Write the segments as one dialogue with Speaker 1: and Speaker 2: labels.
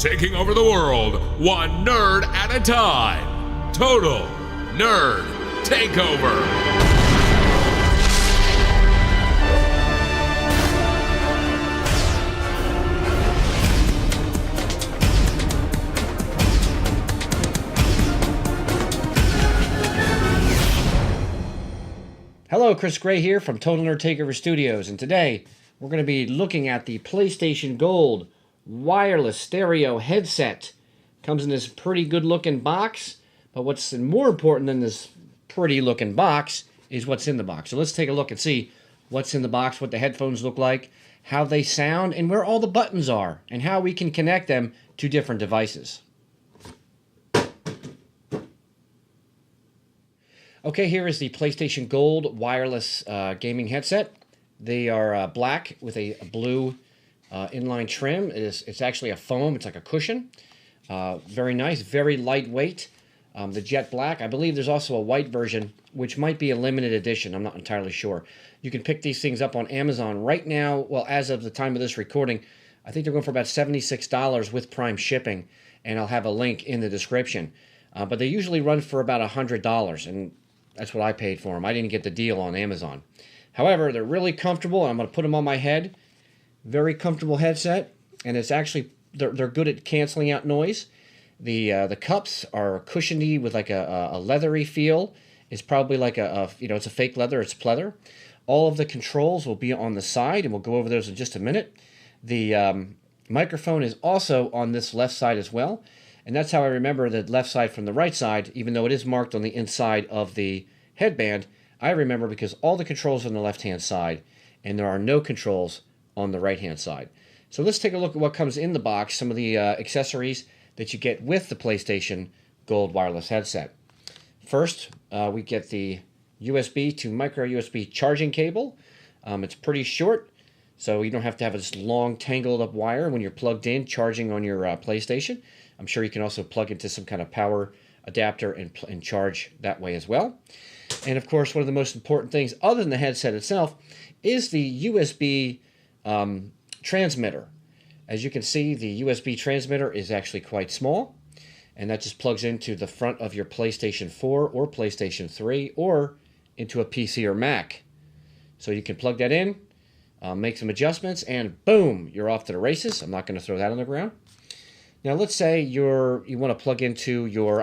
Speaker 1: taking over the world, one nerd at a time. Total Nerd Takeover.
Speaker 2: Hello, Chris Gray here from Total Nerd Takeover Studios, and today we're going to be looking at the PlayStation Gold wireless stereo headset. Comes in this pretty good looking box, but what's more important than this pretty looking box is what's in the box. So let's take a look and see what's in the box, what the headphones look like, how they sound, and where all the buttons are, and how we can connect them to different devices. Okay, here is the PlayStation Gold wireless gaming headset. They are black with a blue inline trim. It's actually a foam. It's like a cushion. Very nice, very lightweight. The jet black. I believe there's also a white version, which might be a limited edition. I'm not entirely sure. You can pick these things up on Amazon right now. Well, as of the time of this recording, I think they're going for about $76 with Prime shipping, and I'll have a link in the description. But they usually run for about $100, and that's what I paid for them. I didn't get the deal on Amazon. However, they're really comfortable, and I'm going to put them on my head. Very comfortable headset, and it's actually they're good at canceling out noise. The cups are cushiony with like a leathery feel. It's probably like it's a fake leather. It's pleather. All of the controls will be on the side, and we'll go over those in just a minute. The microphone is also on this left side as well. And that's how I remember the left side from the right side, even though it is marked on the inside of the headband. I remember because all the controls are on the left-hand side, and there are no controls on the right-hand side. So let's take a look at what comes in the box, some of the accessories that you get with the PlayStation Gold wireless headset. First, we get the USB to micro USB charging cable. It's pretty short, so you don't have to have this long tangled up wire when you're plugged in charging on your PlayStation. I'm sure you can also plug into some kind of power adapter and charge that way as well. And of course, one of the most important things, other than the headset itself, is the USB transmitter. As you can see, the USB transmitter is actually quite small, and that just plugs into the front of your PlayStation 4 or PlayStation 3 or into a PC or Mac. So you can plug that in, make some adjustments, and boom, you're off to the races. I'm not going to throw that on the ground. Now, let's say you want to plug into your,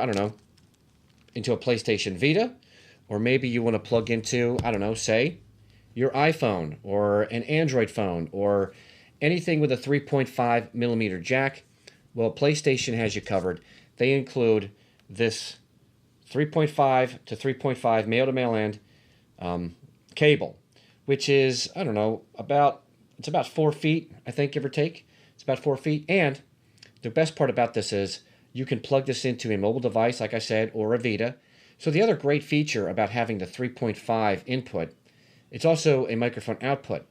Speaker 2: into a PlayStation Vita, or maybe you want to plug into, say, your iPhone or an Android phone or anything with a 3.5 millimeter jack. Well, PlayStation has you covered. They include this 3.5 to 3.5 male-to-male end cable, which is, about 4 feet, I think, give or take. It's about 4 feet, and the best part about this is you can plug this into a mobile device, like I said, or a Vita. So the other great feature about having the 3.5 input, it's also a microphone output.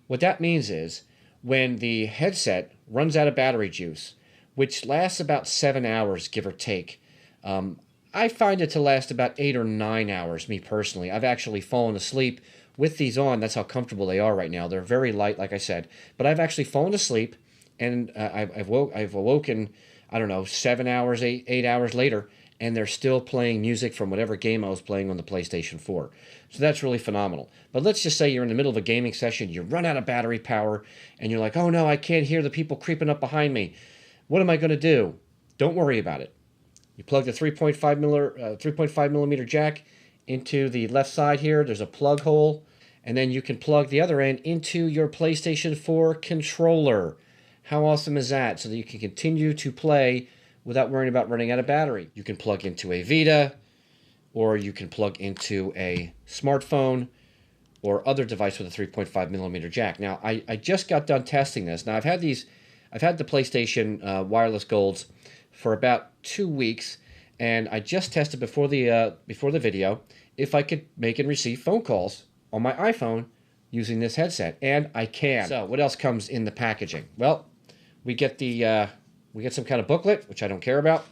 Speaker 2: What that means is when the headset runs out of battery juice, which lasts about 7 hours, give or take, I find it to last about 8 or 9 hours, me personally. I've actually fallen asleep with these on. That's how comfortable they are right now. They're very light, like I said. But I've actually fallen asleep, and I've awoken, 7 hours, 8 hours later, and they're still playing music from whatever game I was playing on the PlayStation 4. So that's really phenomenal. But let's just say you're in the middle of a gaming session, you run out of battery power, and you're like, oh no, I can't hear the people creeping up behind me. What am I going to do? Don't worry about it. You plug the 3.5 millimeter jack into the left side here. There's a plug hole, and then you can plug the other end into your PlayStation 4 controller. How awesome is that? So that you can continue to play without worrying about running out of battery. You can plug into a Vita, or you can plug into a smartphone or other device with a 3.5 millimeter jack. Now, I just got done testing this. Now, I've had the PlayStation wireless Golds for about 2 weeks, and I just tested before the video if I could make and receive phone calls on my iPhone using this headset, and I can. So, what else comes in the packaging? Well, we get some kind of booklet, which I don't care about.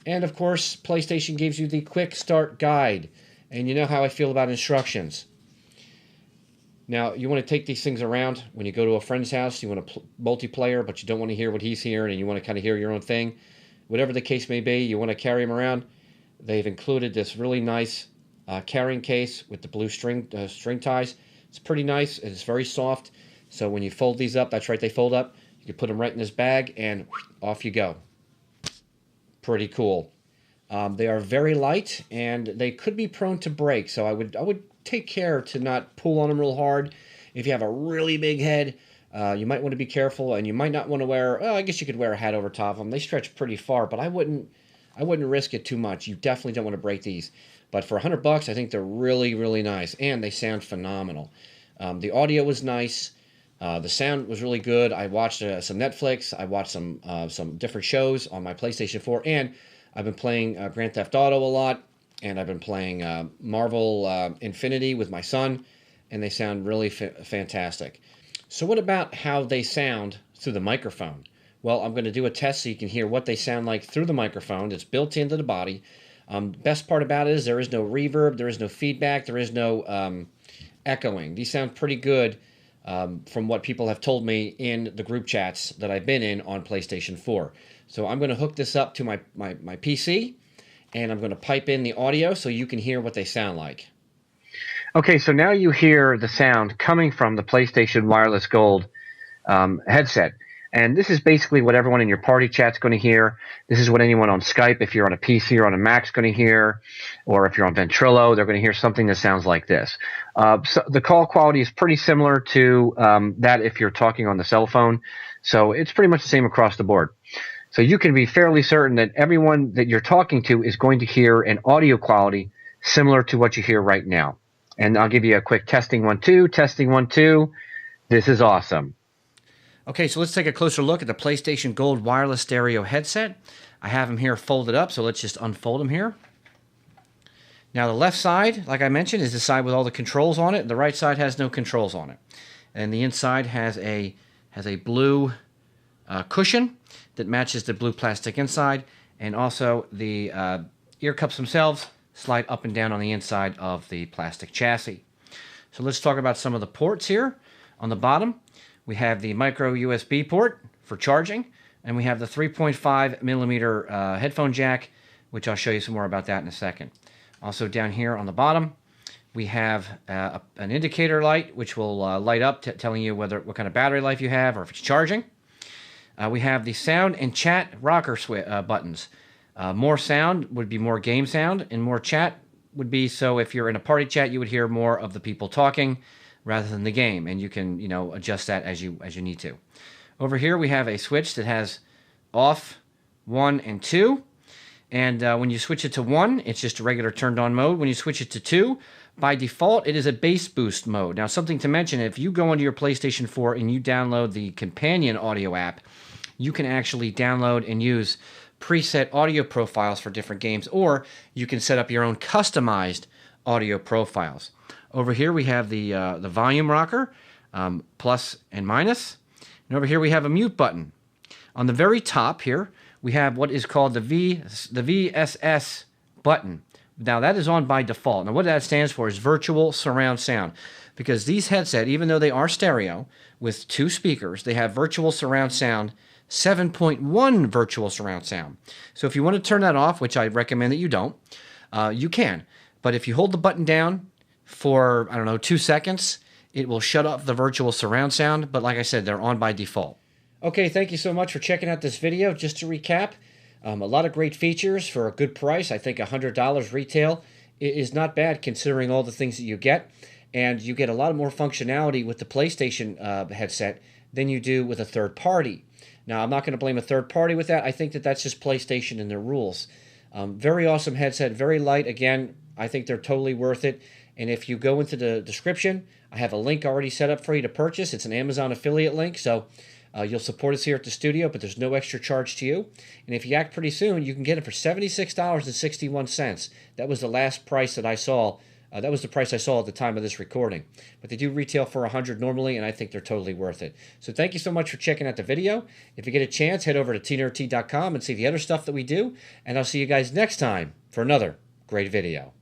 Speaker 2: And of course, PlayStation gives you the quick start guide. And you know how I feel about instructions. Now, you want to take these things around when you go to a friend's house. You want to multiplayer, but you don't want to hear what he's hearing, and you want to kind of hear your own thing. Whatever the case may be, you want to carry them around. They've included this really nice carrying case with the blue string ties. It's pretty nice. It's very soft. So when you fold these up, that's right, they fold up. You can put them right in this bag, and off you go. Pretty cool. They are very light, and they could be prone to break. So I would take care to not pull on them real hard. If you have a really big head, you might want to be careful, and you might not want to wear. I guess you could wear a hat over top of them. They stretch pretty far, but I wouldn't risk it too much. You definitely don't want to break these. But for $100, I think they're really, really nice, and they sound phenomenal. The audio was nice. The sound was really good. I watched some Netflix. I watched some different shows on my PlayStation 4, and I've been playing Grand Theft Auto a lot, and I've been playing Marvel Infinity with my son, and they sound really fantastic. So what about how they sound through the microphone? Well, I'm going to do a test so you can hear what they sound like through the microphone. It's built into the body. Best part about it is there is no reverb, there is no feedback, there is no echoing. These sound pretty good from what people have told me in the group chats that I've been in on PlayStation 4. So I'm going to hook this up to my PC, and I'm going to pipe in the audio so you can hear what they sound like. Okay, so now you hear the sound coming from the PlayStation Wireless Gold headset. And this is basically what everyone in your party chat's going to hear. This is what anyone on Skype, if you're on a PC or on a Mac, is going to hear. Or if you're on Ventrilo, they're going to hear something that sounds like this. So the call quality is pretty similar to that if you're talking on the cell phone. So it's pretty much the same across the board. So you can be fairly certain that everyone that you're talking to is going to hear an audio quality similar to what you hear right now. And I'll give you a quick testing 1, 2, testing 1, 2. This is awesome. Okay, so let's take a closer look at the PlayStation Gold wireless stereo headset. I have them here folded up, so let's just unfold them here. Now the left side, like I mentioned, is the side with all the controls on it. The right side has no controls on it. And the inside has a blue cushion that matches the blue plastic inside. And also the ear cups themselves slide up and down on the inside of the plastic chassis. So let's talk about some of the ports here. On the bottom, we have the micro USB port for charging, and we have the 3.5 millimeter headphone jack, which I'll show you some more about that in a second. Also down here on the bottom, we have an indicator light, which will light up, telling you what kind of battery life you have or if it's charging. We have the sound and chat rocker buttons. More sound would be more game sound, and more chat would be so if you're in a party chat, you would hear more of the people talking rather than the game, and you can adjust that as you need to. Over here we have a switch that has off, 1, and 2, and when you switch it to 1, it's just a regular turned on mode. When you switch it to 2, by default it is a bass boost mode. Now something to mention, if you go onto your PlayStation 4 and you download the companion audio app, you can actually download and use preset audio profiles for different games, or you can set up your own customized audio profiles. Over here we have the volume rocker, plus and minus. And over here we have a mute button. On the very top here, we have what is called the VSS button. Now that is on by default. Now what that stands for is virtual surround sound. Because these headsets, even though they are stereo with 2 speakers, they have virtual surround sound, 7.1 virtual surround sound. So if you want to turn that off, which I recommend that you don't, you can. But if you hold the button down for, 2 seconds, it will shut off the virtual surround sound. But like I said, they're on by default. Okay, thank you so much for checking out this video. Just to recap, a lot of great features for a good price. I think $100 retail is not bad considering all the things that you get. And you get a lot more functionality with the PlayStation headset than you do with a third party. Now, I'm not going to blame a third party with that. I think that that's just PlayStation and their rules. Very awesome headset, very light. Again, I think they're totally worth it. And if you go into the description, I have a link already set up for you to purchase. It's an Amazon affiliate link, so you'll support us here at the studio, but there's no extra charge to you. And if you act pretty soon, you can get it for $76.61. That was the last price that I saw. That was the price I saw at the time of this recording. But they do retail for $100 normally, and I think they're totally worth it. So thank you so much for checking out the video. If you get a chance, head over to tnerdt.com and see the other stuff that we do. And I'll see you guys next time for another great video.